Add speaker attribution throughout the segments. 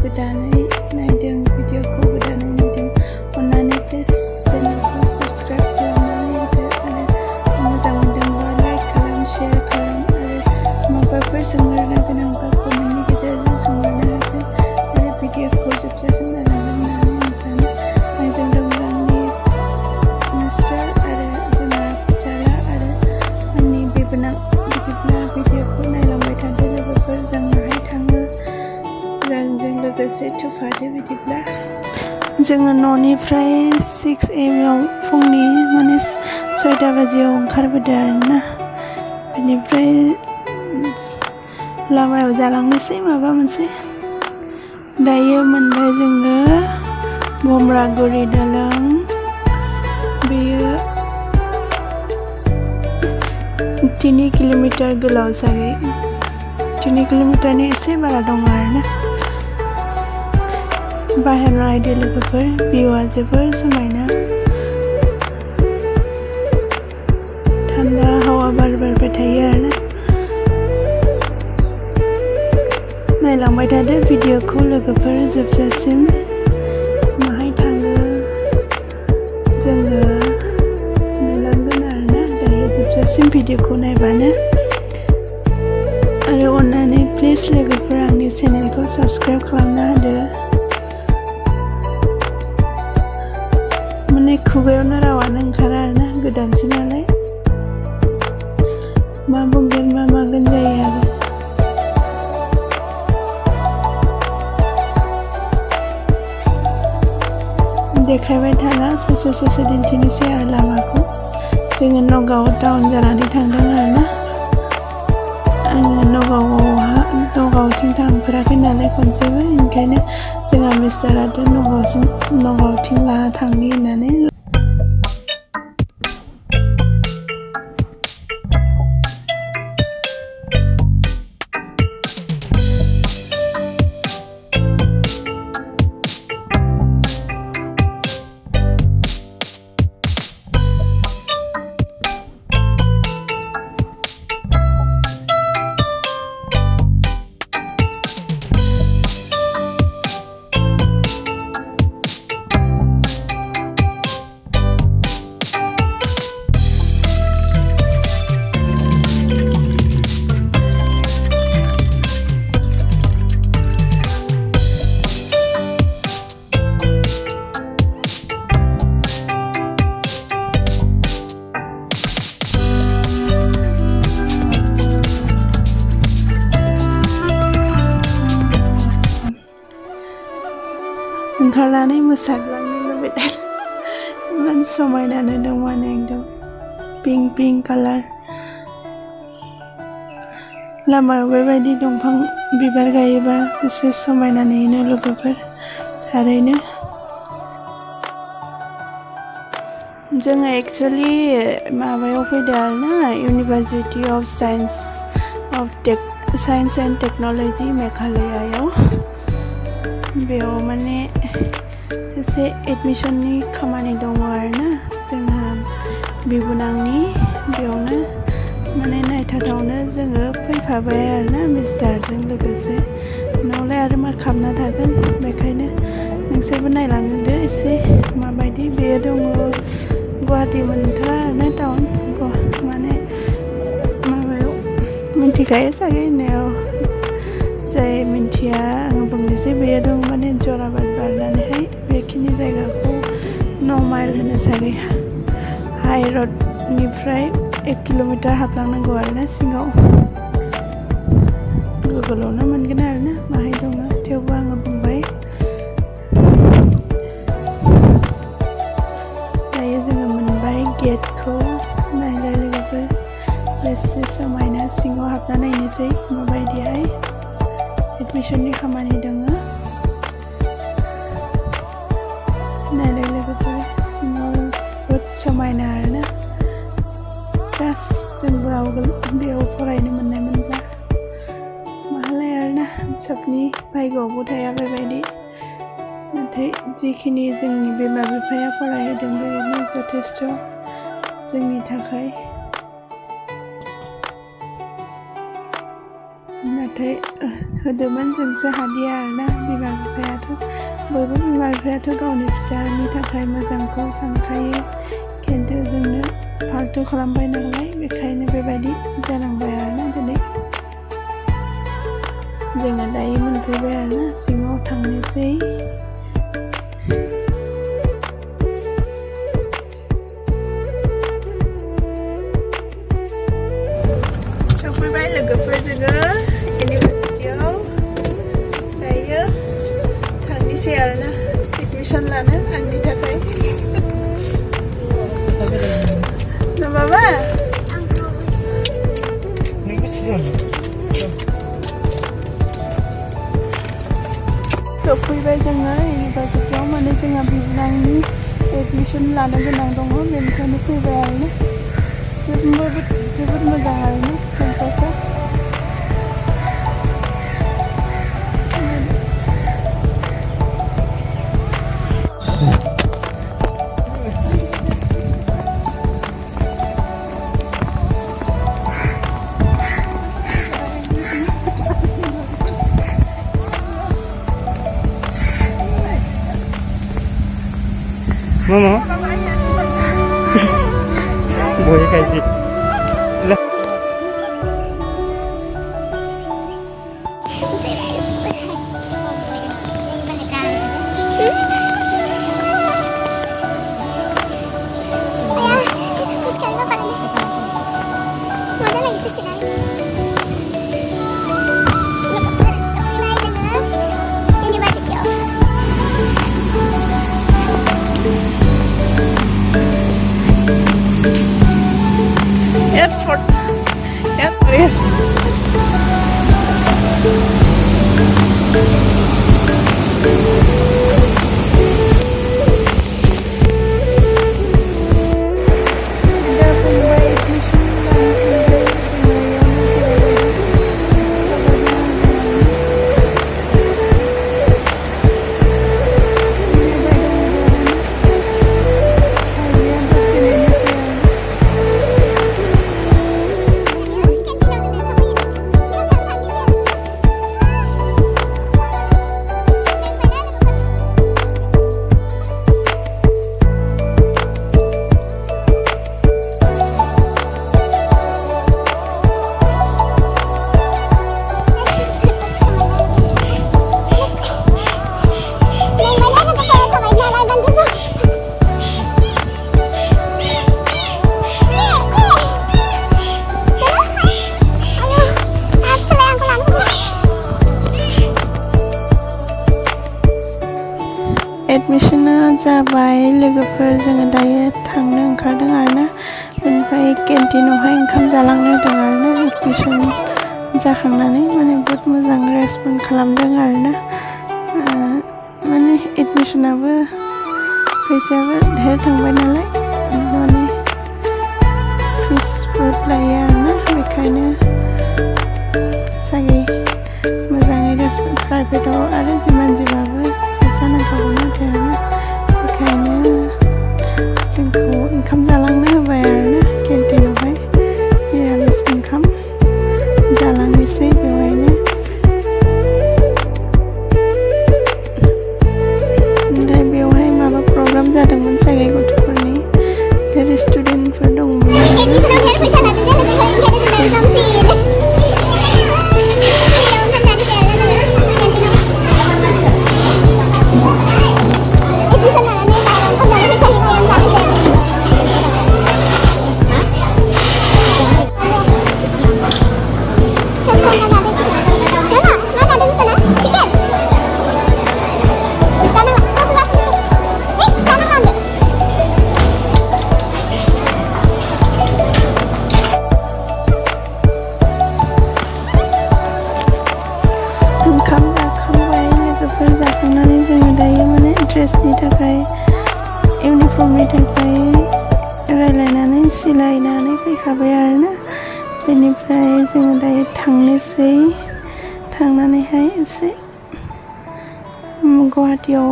Speaker 1: गोदानै नायदों भिडिअखौ गोदानै नायदों अन्नानै प्लिज चेनेलखौ साबस्क्राइब खालामनानै होदो आरो मोजां मोनदोंबा लाइक खालाम शेयार खालाम आरो माबाफोर सोंहरनो गोनांबा कमेन्टनि गेजेरजों सोंहरनो हागोन आरो भिडिअखौ जोबजासिम नायलांगोन होननानै आं सानो आंजों दङ आंनि मास्टार आरो जोंहा फिसाला आरो आंनि बिबोनां बिदिब्ला भिडिअखौ नायलांबाय थादो लोगोफोर जों माहाय थाङो जों लोगोसे थुफादो बिदिब्ला जोङो न'निफ्राय 6 AM आव फुंनि 6टा बाजियाव ओंखारबोदों आरोना बेनिफ्राय लामायाव जालांनोसै माबा मोनसे दायो मोनबाय जोङो भमरागुरि दालां बेयो 3 किल'मिटार गोलाव जागोन 3 किल'मिटारनि एसे बारा दङ आरोना बाहेराव नायदो लोगोफोर भिउआ जोबोर समायना थान्दा हावा बारबाय थायो आरोना नायलांबाय थादो भिडिअखौ लोगोफोर जोबजासिम माहाय थाङो जोङो नुलांगोन आरोना दायो जोबजासिम भिडिअखौ नायबानो आरो अन्नानै प्लिज लोगोफोर आंनि चेनेलखौ साबस्क्राइब खालामना होदो खुगायावनो रावानो ओंखारा आरोना गोदानसो नालाय मा बुंगोन मा मागोन जायो आरो देखायबाय थाला ससे दिन्थिनोसै आरो लामाखौ जोङो नगाव टाउन जानानै थांदों आरोना आङो नगावथिं थांफेराखै नालाय खनसेबो ओंखायनो जोंहा मिस्टाराथ' नगावथिं लाना थांनि होननानै ओंखारनानै मोसाग्लांनो लुबैदों इमान समायना नुदों माने एकदम पिंक कालार लामायाव बेबायदि दंफां बिबार गायोबा एसे समायना नुयो लोगोफोर थारैनो जोङो एक्चुअली माबायाव फैदों आरोना university of science and technology मेघालयायाव बेयाव माने एसे एडमिशननि खामानि दङ आरोना जोंहा बिबोनांनि बेयावनो माने नायथावनो जोङो फैफाबाय आरोना मिस्टारजों लोगोसे उनावलाय आरो मा खालामना थागोन बेखायनो नोंसोरबो नायलांदो एसे माबायदि बेयो दङ गुवाहाटि मोनथारा आरोना टाउन माने माबायाव मिन्थिखायो सागे होननायाव जाय मिन्थिया आङो बुंनोसै बेयो दं माने जराबाद बारनानैहाय बेखिनि जायगाखौ 9 माइल होनो सागे हाइ रडनिफ्राय 1 किल'मिटार हाबलांनांगौ आरोना सिङाव गुगोलावनो मोनगोन आरोना माहाय दङ थेवबो आङो बुंबाय दायो जोङो मोनबाय गेटखौ नायलाय लोगोफोर बेसे समायना सिङाव हाबना नायनोसै माबायदिहाय एडमिशननि खामानि दङ नायलाय लोगोफोर सिङाव बहुद समायना आरोना गास जोंबो आवगोल बेयाव फरायनो मोननाय मोनब्ला माहालाय आरोना सबनि भाग्यआवबो थाया बेबायदि नाथाय जिखिनि जोंनि बिमा बिफाया फरायहोदों बेनो जथेस्थ' जोंनि थाखाय नाथाय होदोंमोन जोंसो हादिया आरोना बिमा बिफायाथ' गावनि फिसानि थाखाय मोजांखौ सानखायो खिन्थु जोंनो फाल्तु खालामबाय नालाय बेखायनो बेबायदि जानांबाय आरोना दिनै जोङो दायो मोनफैबाय आरोना सिङाव थांनोसै सफैबाय लोगोफोर जोङो इउनिभारसिटियाव दायो थांनोसै आरोना एडमिसन लानो आंनि थाखाय ना बाबा सफैबाय जोङो इउनिभारसिटियाव माने जोंहा बिबोनांनि एडमिसन लानो गोनां दङ बेनिखायनो फैबाय आरोना जोबोद मोजां आरोना केम्पासआ
Speaker 2: Mama, boleh kasih.
Speaker 1: Airport. Yes. एडमिशना जाबाय लोगोफोर जोङो दायो थांनो ओंखारदों आरोना बेनिफ्राय केन्टिनावहाय ओंखाम जालांनो होदों आरोना एडमिशन जाखांनानै माने बहुत मोजां रेसपन्ड खालामदों आरोना माने एडमिशनाबो फैसायाबो ढेर थांबाय नालाय माने फिस बहुत लायो आरोना बेखायनो जागै मोजाङै रेसपन्ड प्राइभेटाव आरो जिमान जिबाबो नांखागौ नाथाय आरोना बेखायनो जोंखौ ओंखाम जालांनो होबाय आरोना केन्टिनावहाय निरामिस ओंखाम जालांनोसै बेवहायनो ओमफ्राय बेवहाय माबा प्रग्राम जादोंमोन जायगा गथ'फोरनि जेरै स्टुडेन्टफोर दंमोन ओंखाम जाखांबाय लोगोफोर जाखांनानै जोङो दायो माने ड्रेसनि थाखाय इउनिफर्मनि थाखाय रायलायनानै सिलायनानै फैखाबाय आरोना बेनिफ्राय जोङो दायो थांनोसै थांनानैहाय एसे गुवाहाटियाव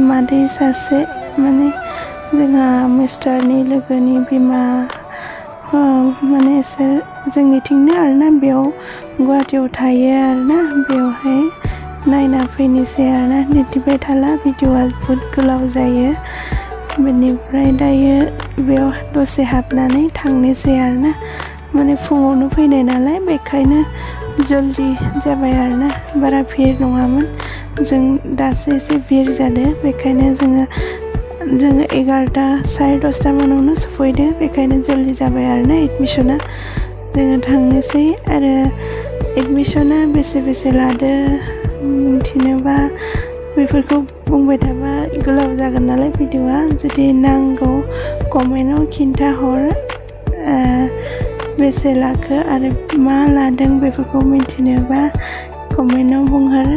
Speaker 1: मादै सासे माने जोंहा मिस्टारनि लोगोनि बिमा माने इसोर जोंनिथिंनो आरोना बेयाव गुवाहाटियाव थायो आरोना बेवहाय नायना फैनोसै आरोना दिन्थिबाय थाला भिडिअ'आ बहुद गोलाव जायो बेनिफ्राय दायो बेयाव दसे हाबनानै थांनोसै आरोना माने फुङावनो फैनाय नालाय बेखायनो जल्दि जाबाय आरोना बारा भिर नङामोन जों दासो एसे भिर जादों बेखायनो जोङो 11ता साराय 10ता मानावनो सफैदो बेखायनो जल्दि जाबाय आरोना एडमिशना जोङो थांनोसै आरो एडमिशना बेसे लादो मिथिनोबा बेफोरखौ बुंबाय थाबा गोलाव जागोन नालाय भिडिअ'आ जुदि नांगौ कमेन्टआव खिन्थाहर बेसे लाखो आरो मा लादों बेफोरखौ मिथिनोबा कमेन्टआव बुंहर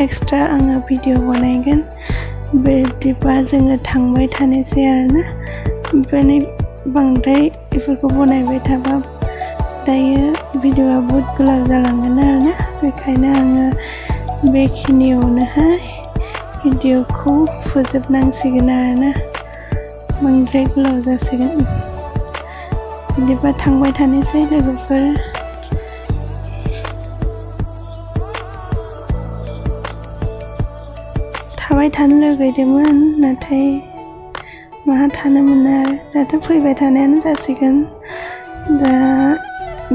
Speaker 1: एक्सट्रा आङो भिडिअ बानायगोन बिदिबा जोङो थांबाय थानोसै आरोना ओमफ्राय बांद्राय बेफोरखौ बनायबाय थाबा दायो भिडिअ'आ बहुद गोलाव जालांगोन आरोना बेखायनो आङो बेखिनियावनोहाय भिडिअ'खौ फोजोबनांसिगोन आरोना बांद्राय गोलाव जासिगोन बिदिबा थांबाय थानोसै लोगोफोर थाबाय थानो लुगैदोंमोन नाथाय माहा थानो मोनो आरो दाथ' फैबाय थानायानो जासिगोन दा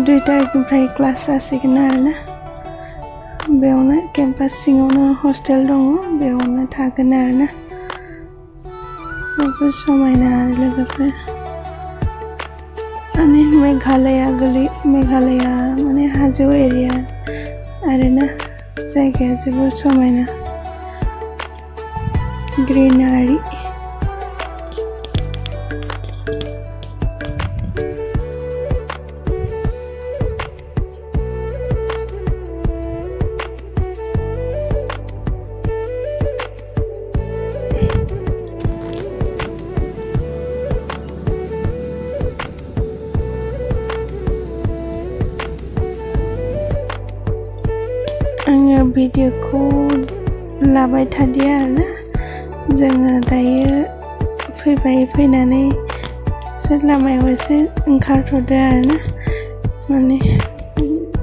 Speaker 1: 2 तारिखनिफ्राय क्लास जासिगोन आरोना बेयावनो केम्पास सिङावनो हस्टेल दङ बेयावनो थागोन आरोना जोबोद समायना आरो लोगोफोर माने मेघालया माने हाजो एरिया आरोना जायगाया जोबोद समायना ग्रिनारि आङो भिडिअ'खौ लाबाय थादिया आरोना जोङो दायो फैनानै लामायाव एसे ओंखारथ'दो आरोना माने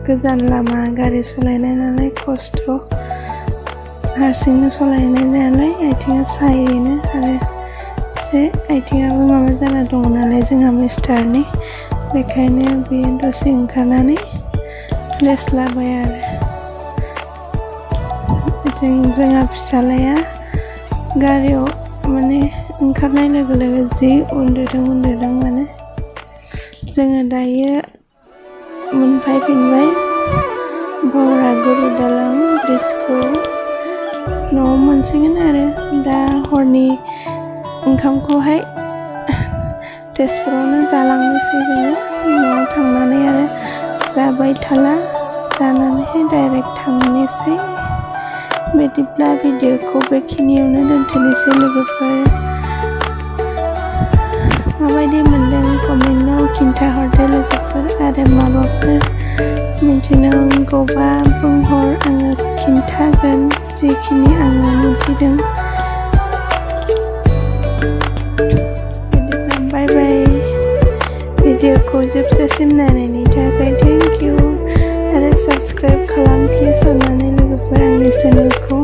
Speaker 1: गोजान लामा गारि सालायनाय नालाय खस्थ' हारसिंनो सालायनाय नालाय आथिङा सायोनो आरो एसे आथिङाबो माबा जाना दङ नालाय जोंहा मिस्टारनि बेखायनो बियो दसे ओंखारनानै रेस्ट लाबाय आरो जोंहा फिसालाया गारियाव माने ओंखारनाय लोगो लोगो जि उन्दुदों माने जोङो दायो मोनफैफिनबाय बरागुरु दालां ब्रिजखौ न'आव मोनसिगोन आरो दा हरनि ओंखामखौहाय तेजपुरावनो जालांनोसै जोङो न'आव थांनानै आरो जाबाय थाला जानानैहाय डाइरेक्ट थांनोसै बिदिब्ला भिडिअ'खौ बेखिनियावनो दोनथ'नोसै लोगोफोर माबायदि मोनदों कमेन्टआव खिन्थाहरदो लोगोफोर आरो माबाफोर मिथिनांगौबा बुंहर आङो खिन्थागोन जेखिनि आङो मिथिदों बिदिब्ला बाय बाय भिडिअ'खौ जोबजासिम नायनायनि थाखाय थेंक इउ आरो साबस्क्राइब खालाम प्लिज अननानै लोगोफोर आंनि चेनेलखौ